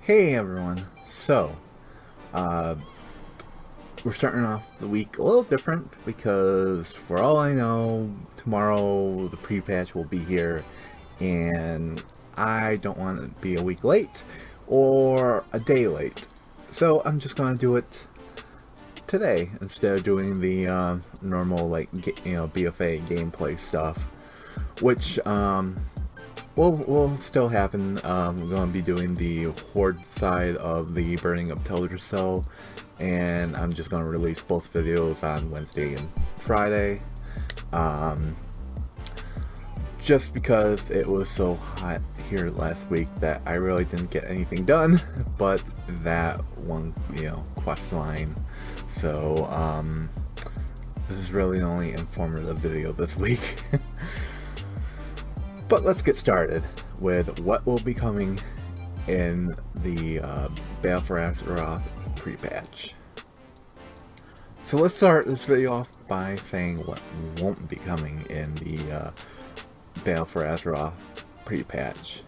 Hey everyone, uh, we're starting off the week a little different because for all I know, tomorrow the pre-patch will be here and I don't want to be a week late or a day late. So I'm just going to do it today instead of doing the normal BFA gameplay stuff, which will still happen. We're going to be doing the Horde side of the Burning of Teldrassil, and I'm just going to release both videos on Wednesday and Friday. Just because it was so hot here last week that I really didn't get anything done, but that one, quest line. So, this is really the only informative video this week. But let's get started with what will be coming in the Battle for Azeroth pre-patch. So let's start this video off by saying what won't be coming in the Battle for Azeroth pre-patch.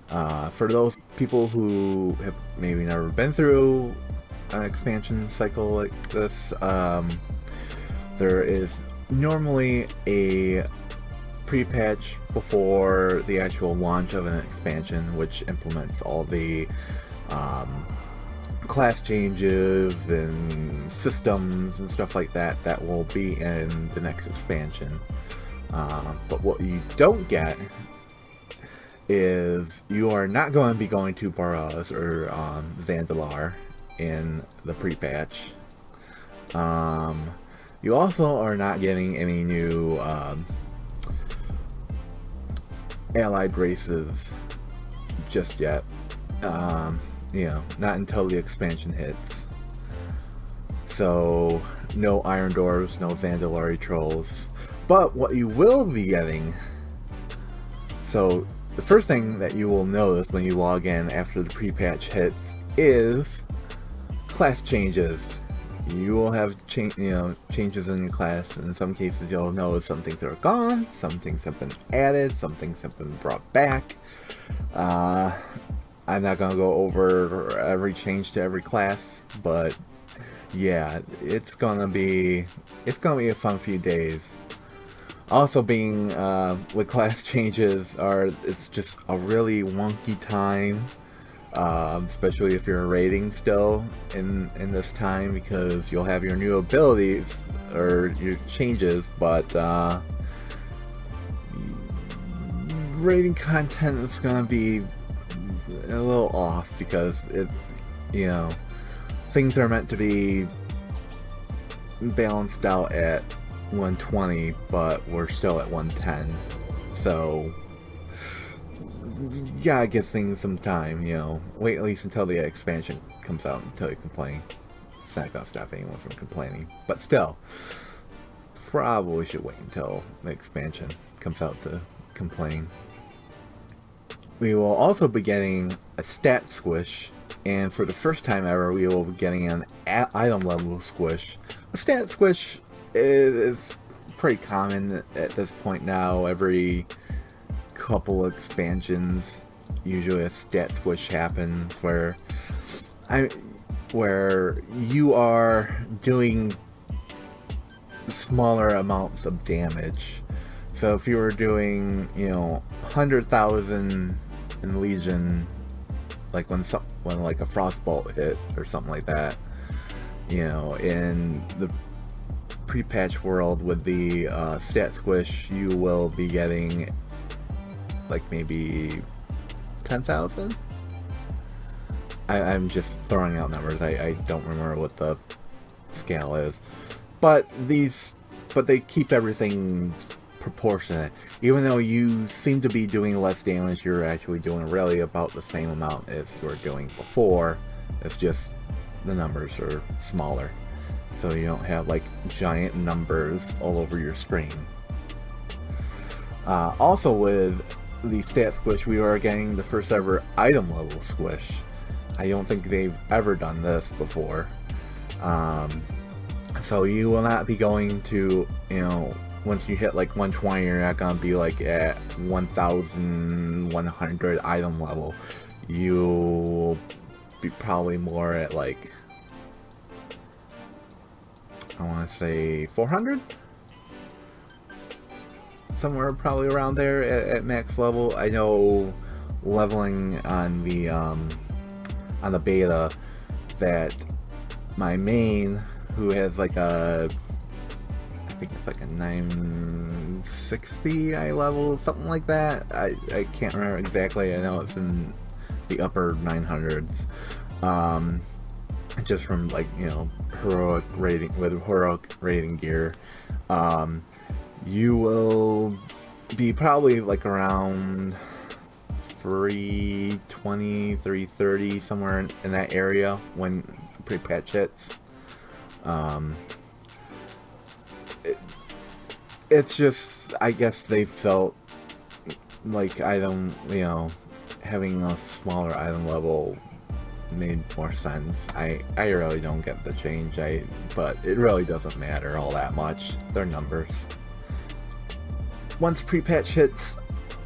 For those people who have maybe never been through an expansion cycle like this, there is normally a pre-patch before the actual launch of an expansion, which implements all the class changes and systems and stuff like that that will be in the next expansion. But what you don't get is you are not going to be going to Boraz or Zandalar in the pre-patch. You also are not getting any new allied races just yet. Not until the expansion hits. So no Iron Dwarves, no Zandalari Trolls. But what you will be getting, so the first thing that you will notice when you log in after the pre-patch hits is class changes. You will have changes in your class. In some cases you'll notice some things are gone, some things have been added, some things have been brought back. I'm not going to go over every change to every class, but yeah, it's gonna be a fun few days. Also, being with class changes, it's just a really wonky time. Especially if you're raiding still in this time, because you'll have your new abilities or your changes, but raiding content is gonna be a little off because things are meant to be balanced out at 120, but we're still at 110, so you gotta give things some time, wait at least until the expansion comes out until you complain. It's not gonna stop anyone from complaining, but still, probably should wait until the expansion comes out to complain. We will also be getting a stat squish, and for the first time ever, we will be getting an item level squish. A stat squish is pretty common at this point now. Every couple expansions, usually a stat squish happens where you are doing smaller amounts of damage. So if you were doing 100,000 in Legion, like when like a frostbolt hit or something like that, in the pre-patch world with the stat squish, you will be getting like maybe 10,000. I'm just throwing out numbers. I don't remember what the scale is, but they keep everything proportionate. Even though you seem to be doing less damage, you're actually doing really about the same amount as you were doing before. It's just the numbers are smaller, so you don't have like giant numbers all over your screen. Also, with the stat squish, we are getting the first ever item level squish. I don't think they've ever done this before. So you will not be going to, once you hit like 120, you're not going to be like at 1,100 item level. you'll be probably more at like, I want to say 400? Somewhere probably around there at max level. I know leveling on the beta that my main, who has like a, I think it's like a 960 I level, something like that. I can't remember exactly. I know it's in the upper 900s. Just from like, you know, heroic rating, with heroic rating gear. You will be probably like around 320, 330, somewhere in that area when pre-patch hits. It's just, I guess they felt like item, you know, having a smaller item level made more sense. I really don't get the change, but it really doesn't matter all that much. They're numbers. Once pre-patch hits,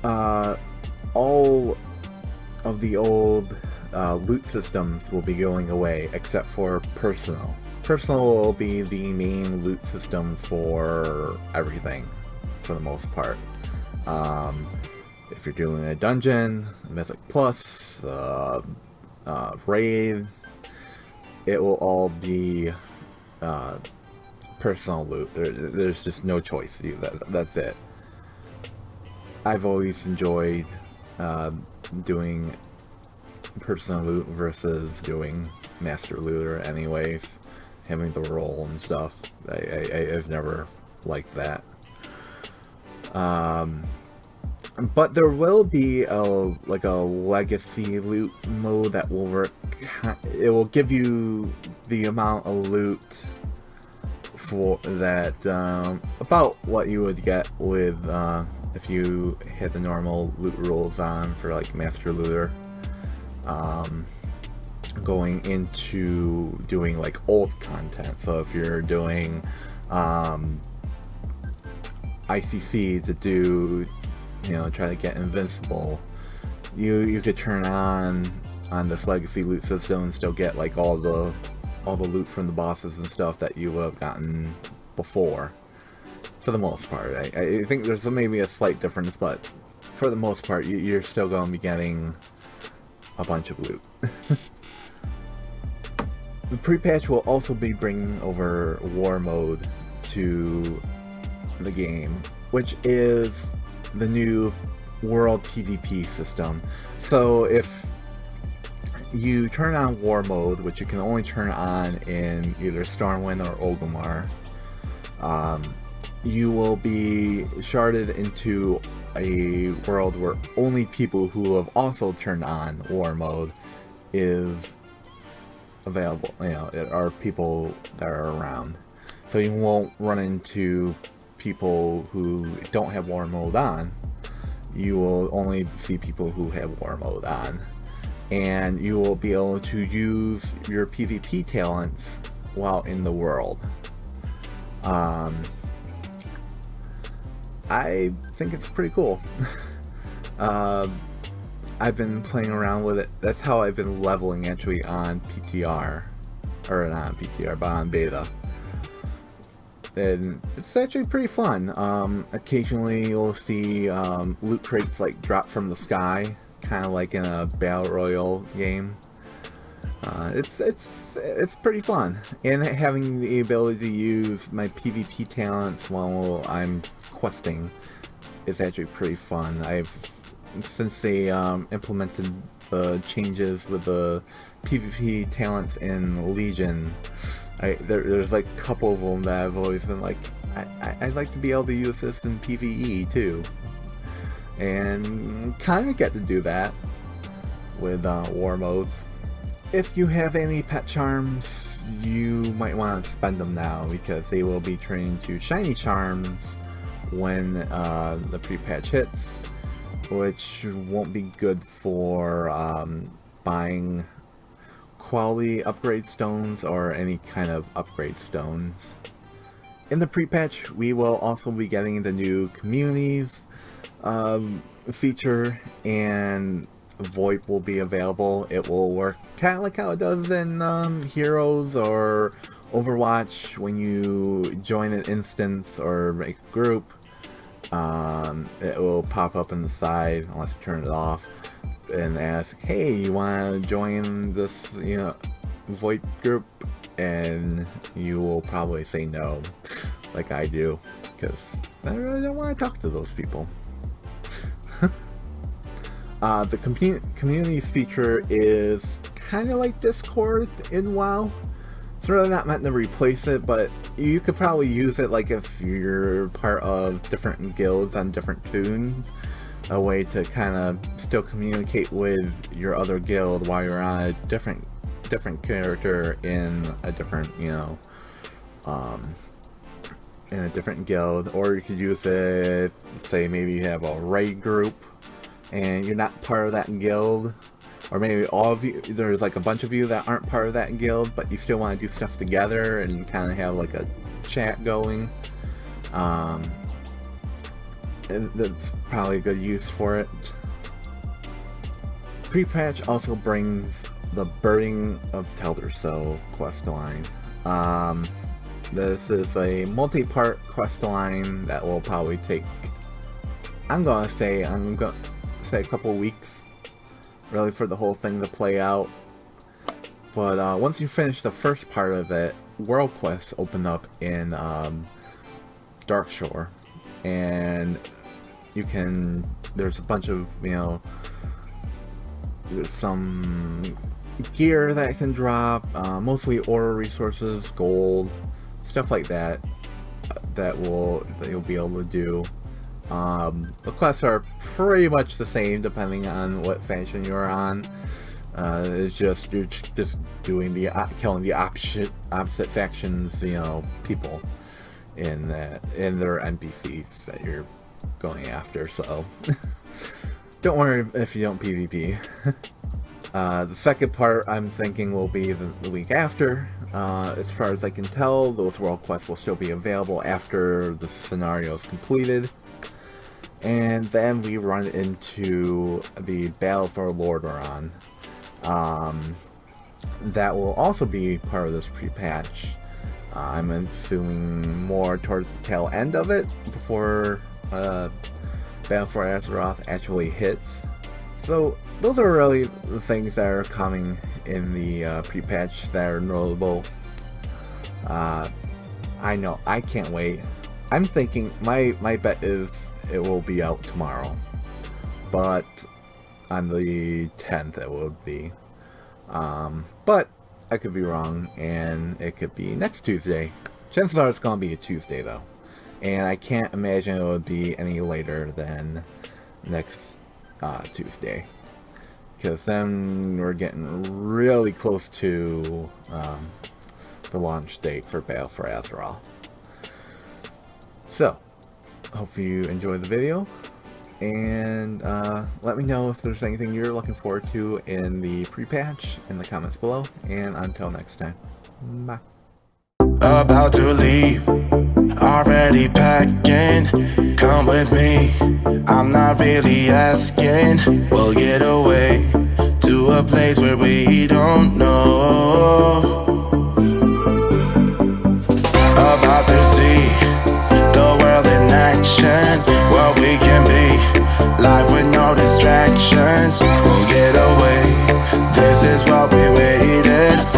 all of the old loot systems will be going away except for personal. Personal will be the main loot system for everything, for the most part. If you're doing a dungeon, Mythic Plus, raid, it will all be personal loot. There's just no choice. That's it. I've always enjoyed doing personal loot versus doing master looter anyways, having the role and stuff. I've never liked that. But there will be a legacy loot mode that will work. It will give you the amount of loot for that, about what you would get with if you hit the normal loot rules on for like master looter. Going into doing like old content. So if you're doing ICC to do, you know, try to get invincible, you could turn on this legacy loot system and still get like all the loot from the bosses and stuff that you would have gotten before. For the most part, I think there's maybe a slight difference, but for the most part, you're still going to be getting a bunch of loot. The pre-patch will also be bringing over war mode to the game, which is the new world PvP system. So if you turn on war mode, which you can only turn on in either Stormwind or Orgrimmar, you will be sharded into a world where only people who have also turned on war mode is available. You know, it are people that are around. So you won't run into people who don't have war mode on. You will only see people who have war mode on. And you will be able to use your PvP talents while in the world. I think it's pretty cool. I've been playing around with it. That's how I've been leveling actually on PTR. Or not on PTR, but on beta. And it's actually pretty fun. Occasionally you'll see loot crates like drop from the sky, kind of like in a battle royale game. It's pretty fun, and having the ability to use my PvP talents while I'm questing is actually pretty fun. Since they implemented the changes with the PvP talents in Legion, there's like a couple of them that I've always been like, I'd like to be able to use this in PvE too, and kind of get to do that with war modes. If you have any pet charms, you might want to spend them now, because they will be turning to shiny charms when the pre-patch hits, which won't be good for buying quality upgrade stones or any kind of upgrade stones. In the pre-patch, we will also be getting the new communities feature and VoIP will be available. It will work kind of like how it does in Heroes or Overwatch when you join an instance or make a group. It will pop up on the side unless you turn it off and ask, hey, you want to join this, VoIP group? And you will probably say no, like I do, because I really don't want to talk to those people. The communities feature is kind of like Discord in WoW. It's really not meant to replace it, but you could probably use it like if you're part of different guilds on different tunes. A way to kind of still communicate with your other guild while you're on a different character in a different, in a different guild. Or you could use it, say maybe you have a raid group and you're not part of that guild, or maybe all of you, there's like a bunch of you that aren't part of that guild, but you still want to do stuff together and kind of have like a chat going. That's probably a good use for it. PrePatch also brings the Burning of Teldrassil quest line. This is a multi-part quest line that will probably take, I'm gonna say a couple weeks, really, for the whole thing to play out. But once you finish the first part of it, world quests open up in Darkshore, and you can, there's a bunch of, there's some gear that can drop, mostly ore resources, gold, stuff like that, that you'll be able to do. The quests are pretty much the same depending on what faction you're on. It's just, you're just doing killing the opposite factions, people in their NPCs that you're going after, so don't worry if you don't PvP. The second part I'm thinking will be the week after. As far as I can tell, those world quests will still be available after the scenario is completed. And then we run into the Battle for Lordaeron. That will also be part of this pre-patch. I'm assuming more towards the tail end of it, before Battle for Azeroth actually hits. So those are really the things that are coming in the pre-patch that are notable. I know, I can't wait. I'm thinking, my bet is it will be out tomorrow, but on the 10th it will be. But I could be wrong, and it could be next Tuesday. Chances are it's going to be a Tuesday though, and I can't imagine it would be any later than next Tuesday, because then we're getting really close to the launch date for Battle for Azeroth. So, hope you enjoyed the video, and let me know if there's anything you're looking forward to in the pre-patch in the comments below, and until next time, bye. About to leave, already packing, come with me, I'm not really asking, we'll get away to a place where we don't know. About to see the world in action, what we can be, life with no distractions, we'll get away, this is what we waited for.